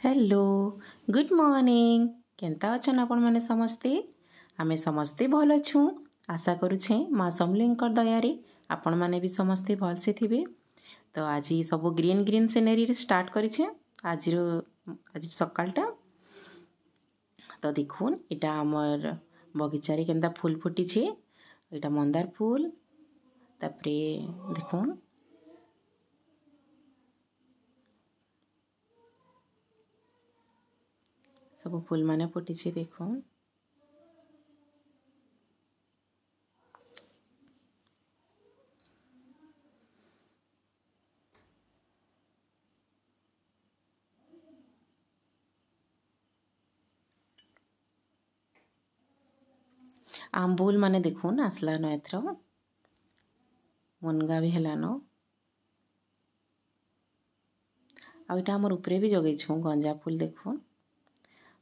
Hello good morning Kenta अछन आपण माने समस्ते आमे समस्ते भल अच्छू आशा करुछे माँ समलेंकर दयारे आपण माने भी समस्ते भल से थिबे। तो आज सब ग्रीन ग्रीन सिनेरी रे स्टार्ट करिछे आज सकाळटा। तो देखुन इटा हमर बगीचा रे केंता फूल फुटी छे इटा मंदार फूल तापरे देखुन सब फूल माने फुटी छे देखुन। आंबुल माने देखुन आसला न एथरो मुनगा भी हेलानो आ इटा हमर ऊपरे भी जगै छु गंजा फूल देखुन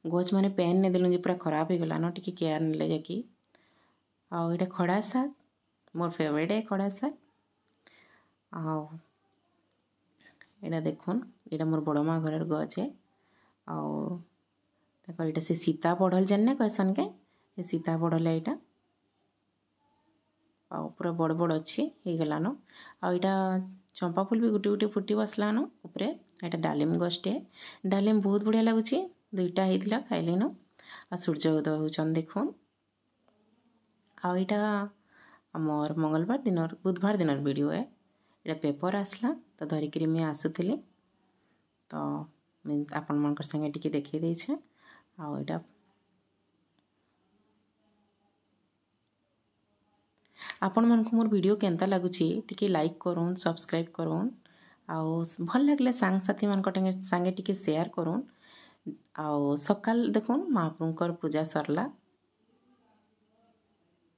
गछ माने पेन ने देलु जे पूरा खराब हो गला न टिके केयर ने जाकी। आ इटा खड़ा साग मोर फेवरेट है खड़ा साग। आ इटा देखुन इटा मोर बड़ माँ घर गछ है आ इटा से सीता पढ़ल जानने कहसन के सीता पढ़ल है इटा आ पूरा बड़ बड़ अच्छी हो गलान। आ इटा चंपा फूल भी गुटे गुटे फुटी बसलान ऊपर इटा डालिम गछटे डालिम बहुत बढ़िया लगुच दुईटा होता खाइलिन आ सूर्य उदय होचन देखुन। आ इटा आमर मंगलवार दिन बुधवार दिन वीडियो है इटा पेपर आसला तो धरिक मुझे आसुली तो आपण मान संगे टिके देखी देछे। आ इटा आपण मन को मोर वीडियो केंता लगुची टिके लाइक करूँ सब्सक्राइब करूँ आउ भल लगले सांग साथी मान संगे टिके शेयर करूँ। आउ सकाल देखुन महाप्रभुकर पूजा सरला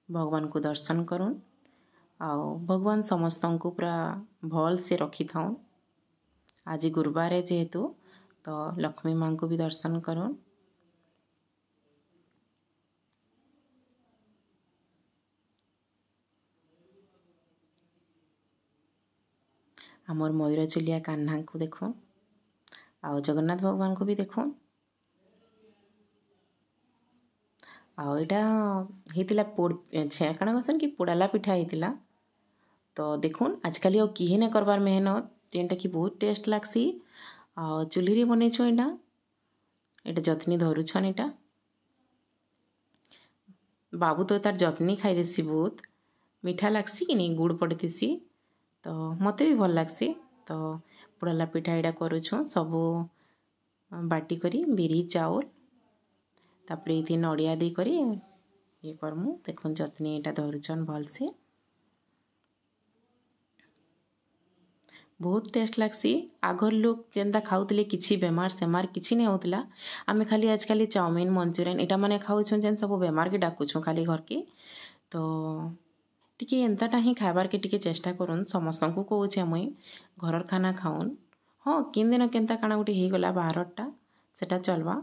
भगवान को दर्शन करूँ आउ भगवान समस्त को पूरा भल से रखी था। आज गुरुवार है जेहेतु तो लक्ष्मी माँ को भी दर्शन करूँ। आमर मयूर चुलिया कान्हा को देखो आउ जगन्नाथ भगवान को भी देखो। आउ इटा हेतिला पोड़ छे काना कहसन कि पोड़ाला पिठा हेतिला तो देखुन आजकल और किहे ने करबार मेहनत जेनटा कि बहुत टेस्ट लागसी। आ चुल्ही रे बनै छो इटा इटा जतनी धरुछन इटा बाबू तो तार जतनी खाई देसी बहुत मीठा लागसी कि नहीं गुड़ पड़तीसी तो मते भी भल लागसी। तो पोड़ाला पिठा इटा करूछु सबू बाटी करी बिरी चाउल तापरे इति नड़िया दी करी ये करमु देखुन चटनी इटा धरुछन भल से बहुत टेस्ट लागसी। आगर लोग जेंता खाउतले किछि बेमार सेमार किछि नहीं होतला आमे खाली आजकल चाउमीन मंचूरियन इटा माने खाउछन जेन सब बेमार के डाकुछु खाली घर के तो टिके एंताटा ही खाबार के टिके चेष्टा करूँ समस्त को कहूँ मुई घर खाना खाऊन हाँ किन दिन केंता काना गोटे हो गला बाहरटा सेटा चलवा।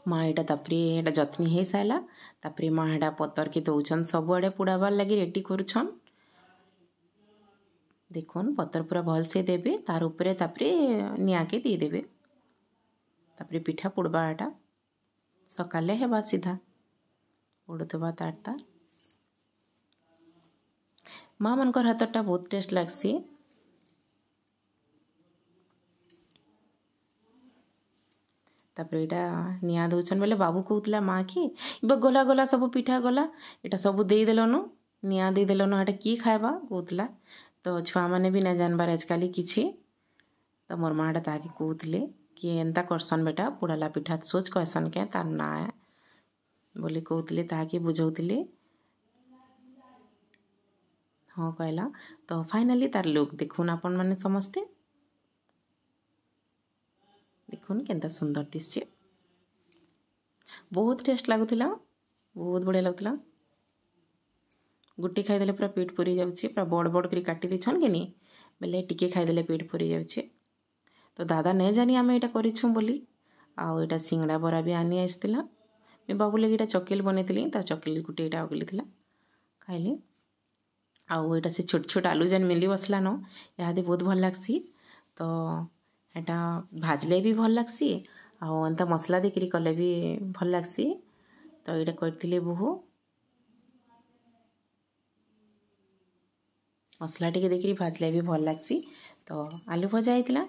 माँ इटा तापरे एटा जतनी हो सारा तापरे माँ एटा पतर के दौन सबुआड़े पोड़ाबार लगी रेडी करुछन देखुन पतर पूरा भल से देबे तार उपरे तापरे निया के दी देबे तापरे पिठा पोड़बाटा सकाले हेबा सीधा पोड़ुवा तारता माँ मनकर हाथटा बहुत टेस्ट लागसी। तापरे इटा निया दौन बेले बाबू कहूला माँ कि गला गला सब पिठा गला इटा सब दे देलन निया दे देलन एटा किए खाएबा कहूला तो छुआ मैंने भी ना जानबार आजकल किछि तो मोर माँ ताकि कहते कि एंता करसन बेटा पोड़ाला पिठा सोच कहसन के तार ना बोली कहते ताकि बुझौले हाँ कहला। तो फाइनाली तार लुक देखुन आपण माने समस्ते देखुन केंता सुंदर दिसছে बहुत टेस्ट लगुला बहुत बढ़िया लगुला गुटी खाईदे पूरा पेट पूरी जाऊँगी पूरा बड़ बड़ कर काटी देछन कि नहीं बेले टिके खाईदेले पेट भरी जाऊे। तो दादा नहीं जानी आम यहाँ करूँ बोली आउ यहाँ सिंगड़ा बरा भी आनी आसला। मैं बाबू लगे चकेल बनई तो चकेल गोटे यहाँ अगली खाइली। आउ यहाँ से छोट छोट आलू जेन मिली बसला न यहाँ बहुत भल लग्सी। तो यहाँ भाजले भी भल लग्सी आउ एंता मसला देकरी कले भी भल लग्सी। तो यहाँ करथिले बोहू मसला टिके देखिए भाजले भी भल लग्सी। तो आलू भजा होता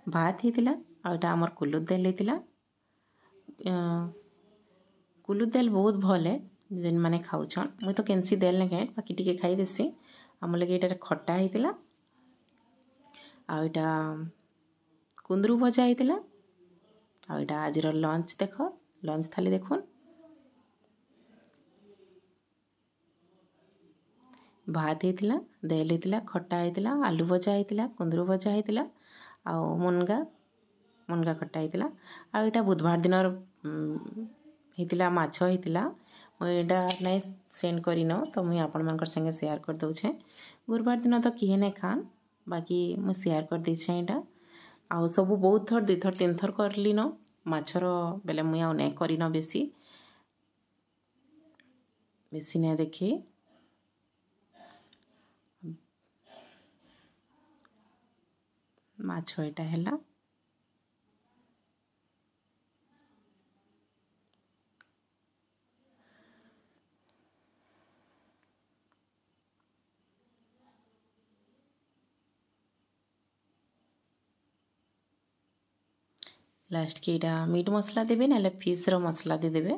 भात होता और यहाँ आमर कुलुर दाल होता। कुलुर दाल बहुत भल है जेन मैंने खाऊन मुई तो कैंसी दाल नहीं खाए बाकी टिके खाई देसी। आम लगे ये खट्टा होता आ यहाँ कुंदरू भजा होता आ यहाँ आज लंच देख लंच थाली देखुन भात होता दाल होता खट्टा होता आलू भजा होता कुंदरू भजा होता आ मुनगा मुनगा खट्टा होता आ यहाँ बुधवार दिन होता माछ होता मुझे नहीं सेंड करन तो मुझे आपण मान संगे शेयर कर दूचे। गुरुवार दिन तो किए नहीं खान बाकी मुझे शेयर कर देछे यहाँ आउ सब बहुत थर 2 थर 3 थर करली न माछर बेले मुझे आउ नहीं करन बेसी बेसी नहीं देखी। माछ यहाँ है लास्ट के यहाँ मीट मसला देवे ना फिश रो मसला देदेवे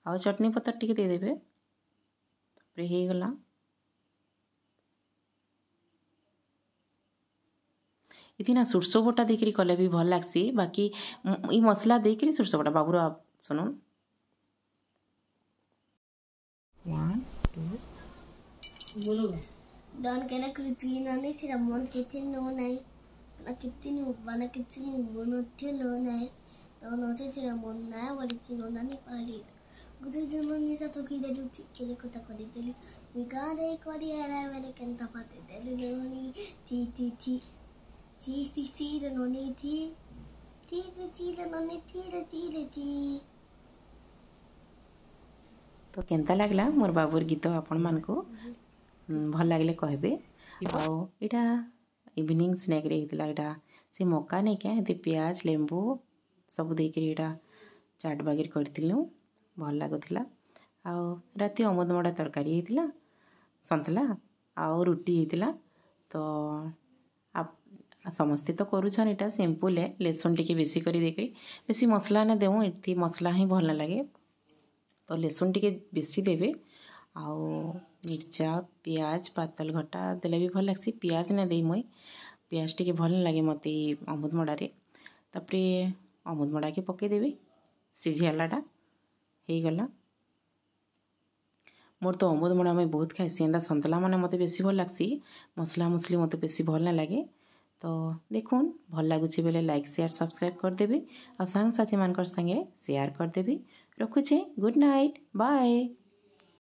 आउ चटनी पत्तर टिके देदेवे तापर हो गला। इति ना सुरसो बटा देकरी कले भी भल लगसी बाकी ई मसला देकरी सुरसो बटा बाबूर आप सुनुन 1 2 बोलो Dan kena kerutinan ni tidak mau kita no naik. Nak kita ni mana kita ni mana tiada naik. Dan nanti tidak mau naik wali kita nani pali. Gudu jalan ni satu kita juti kita kota kali teli. Mikade kali era wali kenta pate teli noni ti dan noni ti dan noni ti. तो केनता लगला मोर बाबूर गीत आपण मान को भल लगे कहबे। यहाँ इवनिंग स्नैक रे हितला इटा से मका नहीं क्या ये प्याज लेंबू सब देकर यहाँ चाट बागिर करथिलु भल लागुला। आउ राति अमृतभंडा तरकारी होता सन्तला आउ रुटी होता। तो आप समस्ते तो करूछन इटा सिंपल है लेसुन टिके बेसी करी देकरी बेसी मसला ने देऊ इति मसला ही भल लगे। तो लेसुन टिके बेसी देवे आउ मिर्चा पियाज पातल घटा देले भी भल लगसी। पियाज ना दे मुई पियाज टिके भल लगे मते अमृतभंडारे तापरे अमृतभंडा के पके देवे सिझियालाटा हो गला। मोर तो अमृतभंडा मैं बहुत खाइसी एंदा सन्तला माने मते बेसी भल लगसी मसला मसली मते बेसी भल ना लगे। तो देखुन भल लगुची बेले लाइक शेयर सब्सक्राइब कर देबे और सांग साथी मानकर संगे शेयर कर देबे। रखुचे गुड नाइट बाय।